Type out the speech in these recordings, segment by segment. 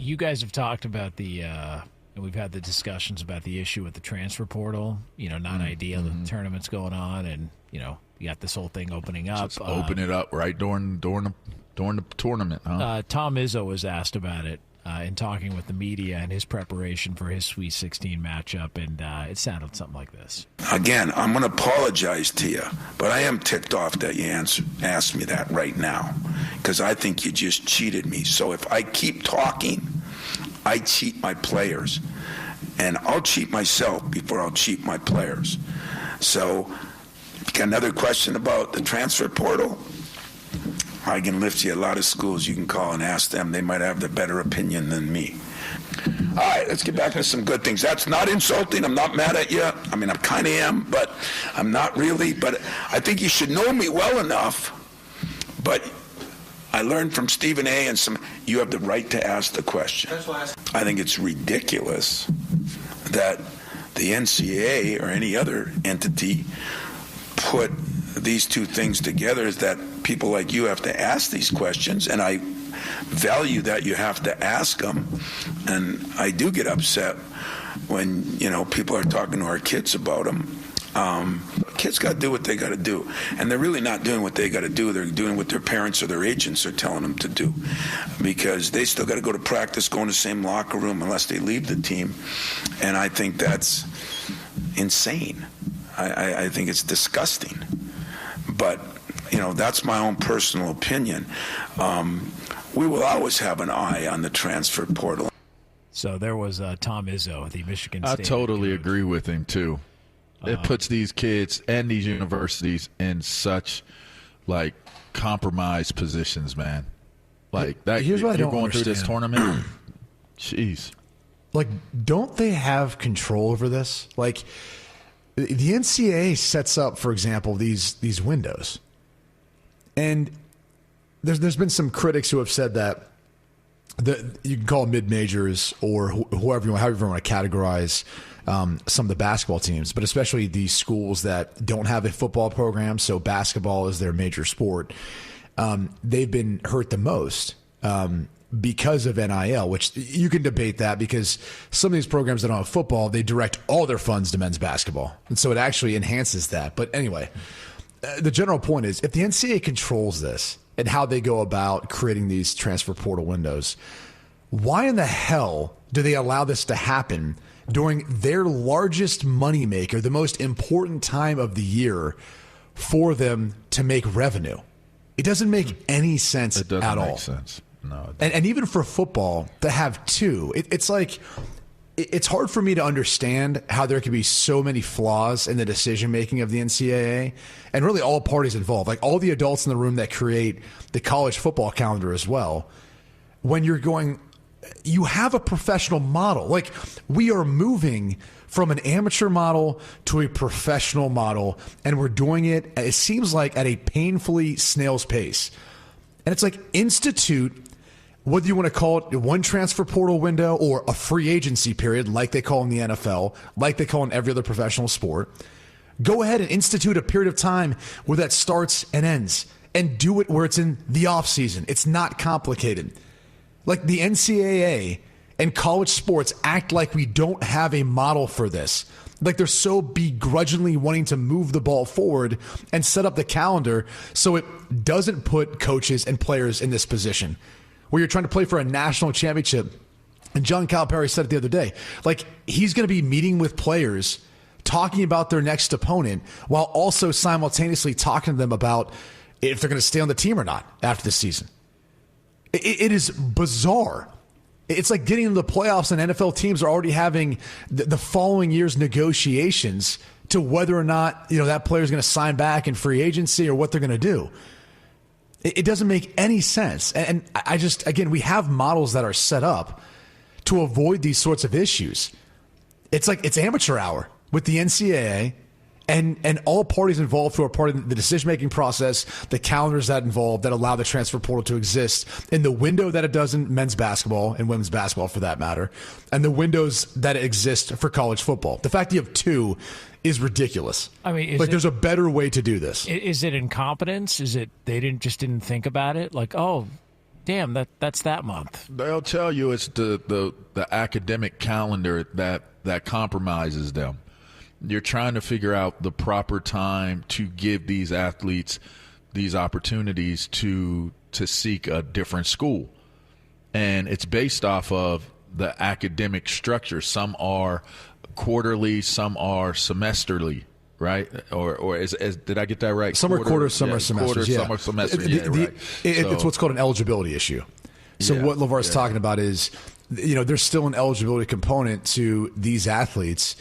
You guys have talked about and we've had the discussions about the issue with the transfer portal, not ideal that the tournament's going on, and, you got this whole thing opening up. Just open it up right during the tournament, huh? Tom Izzo was asked about it in talking with the media and his preparation for his Sweet 16 matchup, and it sounded something like this. Again, I'm going to apologize to you, but I am ticked off that you asked me that right now, because I think you just cheated me. So if I keep talking, I cheat my players, and I'll cheat myself before I'll cheat my players. So, you got another question about the transfer portal? I can lift you a lot of schools you can call and ask them. They might have the better opinion than me. All right, let's get back to some good things. That's not insulting. I'm not mad at you. I mean, I kind of am, but I'm not really. But I think you should know me well enough. But I learned from Stephen A. and you have the right to ask the question. I think it's ridiculous that the NCAA or any other entity put these two things together, is that people like you have to ask these questions, and I value that you have to ask them. And I do get upset when, people are talking to our kids about them. Kids got to do what they got to do, and they're really not doing what they got to do. They're doing what their parents or their agents are telling them to do, because they still got to go to practice, go in the same locker room unless they leave the team. And I think that's insane. I think it's disgusting. But, that's my own personal opinion. We will always have an eye on the transfer portal. So there was Tom Izzo, the Michigan State. I totally agree with him, too. It puts these kids and these universities in such, compromised positions, man. Here's what I don't going understand. through this tournament. Jeez. Don't they have control over this? The NCAA sets up, for example, these windows. And there's been some critics who have said that you can call mid-majors or however you want to categorize some of the basketball teams, but especially the schools that don't have a football program, so basketball is their major sport. They've been hurt the most because of NIL, which you can debate that, because some of these programs that don't have football, they direct all their funds to men's basketball. And so it actually enhances that. But anyway, the general point is, if the NCAA controls this and how they go about creating these transfer portal windows, why in the hell do they allow this to happen during their largest moneymaker, the most important time of the year for them to make revenue? It doesn't make any sense at all. It doesn't make sense. No. And even for football to have two, it's hard for me to understand how there could be so many flaws in the decision-making of the NCAA and really all parties involved, all the adults in the room that create the college football calendar as well. When you have a professional model. We are moving from an amateur model to a professional model, and we're doing it seems like, at a painfully snail's pace. And it's institute, whether you want to call it one transfer portal window or a free agency period, like they call in the NFL, like they call in every other professional sport. Go ahead and institute a period of time where that starts and ends, and do it where it's in the off season. It's not complicated. The NCAA and college sports act like we don't have a model for this. They're so begrudgingly wanting to move the ball forward and set up the calendar so it doesn't put coaches and players in this position where you're trying to play for a national championship. And John Calipari said it the other day, he's going to be meeting with players, talking about their next opponent, while also simultaneously talking to them about if they're going to stay on the team or not after the season. It is bizarre. It's like getting into the playoffs, and NFL teams are already having the following year's negotiations to whether or not that player is going to sign back in free agency or what they're going to do. It doesn't make any sense. And I just, again, we have models that are set up to avoid these sorts of issues. It's amateur hour with the NCAA and all parties involved who are part of the decision-making process, the calendars that involve, that allow the transfer portal to exist in the window that it does in men's basketball and women's basketball for that matter, and the windows that exist for college football. The fact that you have two is ridiculous. I mean, there's a better way to do this. Is it incompetence? Is it they didn't think about it? damn, that's that month. They'll tell you it's the academic calendar that compromises them. You're trying to figure out the proper time to give these athletes these opportunities to seek a different school. And it's based off of the academic structure. Some are quarterly, some are semesterly, right? Or did I get that right? Some are quarters, some are semesters. Some are semesters. Right. It's what's called an eligibility issue. So what LaVar's talking about is, there's still an eligibility component to these athletes,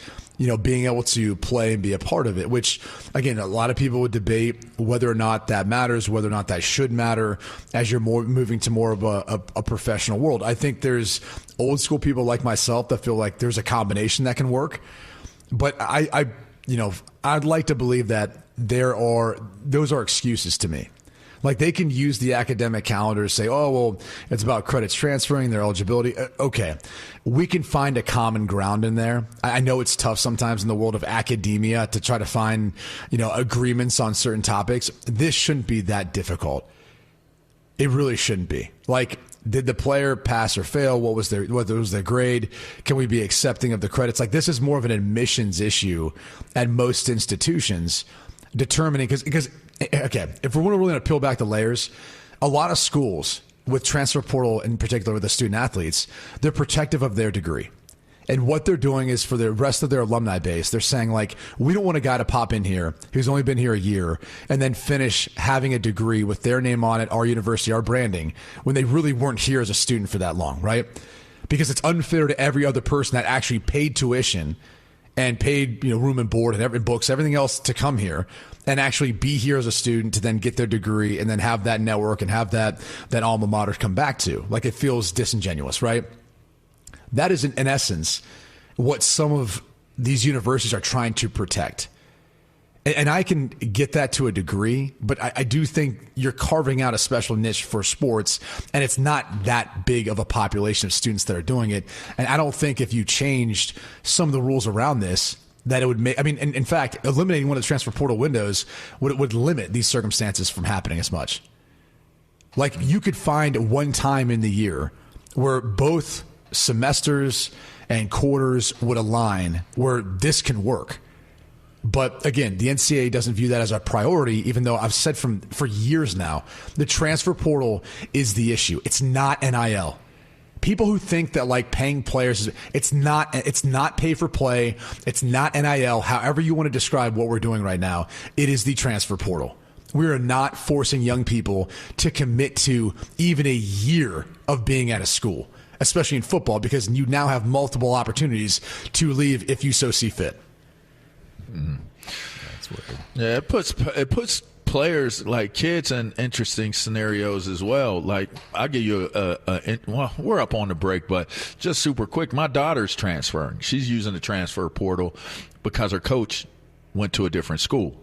being able to play and be a part of it, which, again, a lot of people would debate whether or not that matters, whether or not that should matter as you're moving to more of a professional world. I think there's old school people like myself that feel like there's a combination that can work. But I'd like to believe that those are excuses to me. Like, they can use the academic calendar to say, oh, well, it's about credits transferring, their eligibility. Okay, we can find a common ground in there. I know it's tough sometimes in the world of academia to try to find, agreements on certain topics. This shouldn't be that difficult. It really shouldn't be. Like, did the player pass or fail? What was their grade? Can we be accepting of the credits? Like, this is more of an admissions issue at most institutions, determining because okay, if we're really going to peel back the layers, a lot of schools with transfer portal, in particular with the student athletes, they're protective of their degree. And what they're doing is, for the rest of their alumni base, they're saying, like, we don't want a guy to pop in here who's only been here a year and then finish having a degree with their name on it, our university, our branding, when they really weren't here as a student for that long, right? Because it's unfair to every other person that actually paid tuition and paid, room and board and books, everything else to come here and actually be here as a student to then get their degree and then have that network and have that alma mater come back to. Like, it feels disingenuous, right? That is, in essence, what some of these universities are trying to protect. And I can get that to a degree, but I do think you're carving out a special niche for sports, and it's not that big of a population of students that are doing it. And I don't think if you changed some of the rules around this, that it would make, in fact, eliminating one of the transfer portal windows would limit these circumstances from happening as much. Like, you could find one time in the year where both semesters and quarters would align where this can work. But again, the NCAA doesn't view that as a priority, even though I've said for years now, the transfer portal is the issue. It's not NIL. People who think that, like, paying players, it's not pay for play. It's not NIL. However you want to describe what we're doing right now, it is the transfer portal. We are not forcing young people to commit to even a year of being at a school, especially in football, because you now have multiple opportunities to leave if you so see fit. That's weird. Yeah, it puts players, like kids, in interesting scenarios as well. Like, I'll give you well, we're up on the break, but just super quick. My daughter's transferring. She's using the transfer portal because her coach went to a different school.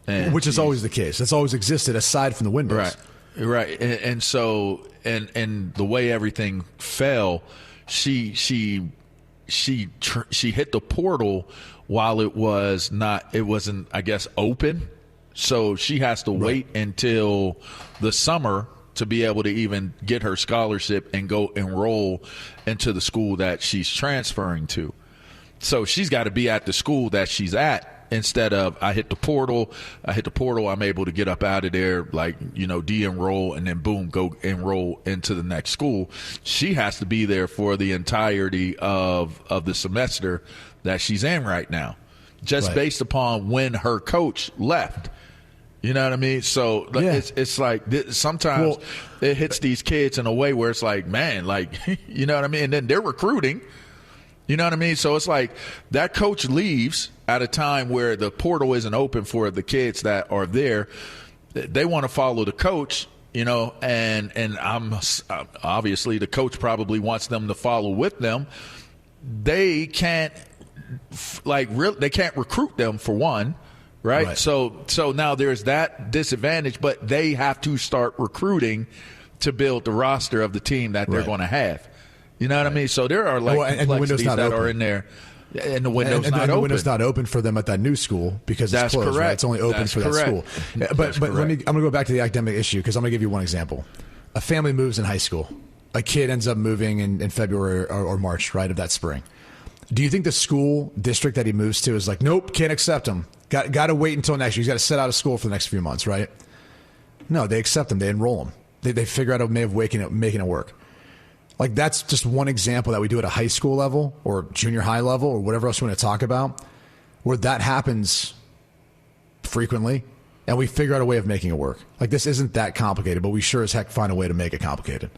Which is always the case. That's always existed aside from the windows. Right. And so, and the way everything fell, she hit the portal while it wasn't, I guess, open. So she has to wait until the summer to be able to even get her scholarship and go enroll into the school that she's transferring to. So she's got to be at the school that she's at. Instead of, I hit the portal, I'm able to get up out of there, like, de-enroll, and then boom, go enroll into the next school. She has to be there for the entirety of the semester that she's in right now, just based upon when her coach left. You know what I mean? So it's like, sometimes it hits these kids in a way where it's like, man, like, you know what I mean? And then they're recruiting. You know what I mean? So it's like that coach leaves at a time where the portal isn't open for the kids that are there. They want to follow the coach, and I'm obviously the coach probably wants them to follow with them. They can't they can't recruit them, for one, right? So now there's that disadvantage, but they have to start recruiting to build the roster of the team that they're going to have. You know what I mean? So there are complexities that are in there. And the window's not open. The window's not open for them at that new school because it's closed. Correct. Right? It's only open for that school. But I'm going to go back to the academic issue because I'm going to give you one example. a family moves in high school. A kid ends up moving in February or March, right, of that spring. Do you think the school district that he moves to is like, nope, can't accept him. Got to wait until next year. He's got to sit out of school for the next few months, right? No, they accept him. They enroll him. They figure out a way of making it work. Like, that's just one example that we do at a high school level or junior high level or whatever else you want to talk about, where that happens frequently, and we figure out a way of making it work. Like, this isn't that complicated, but we sure as heck find a way to make it complicated.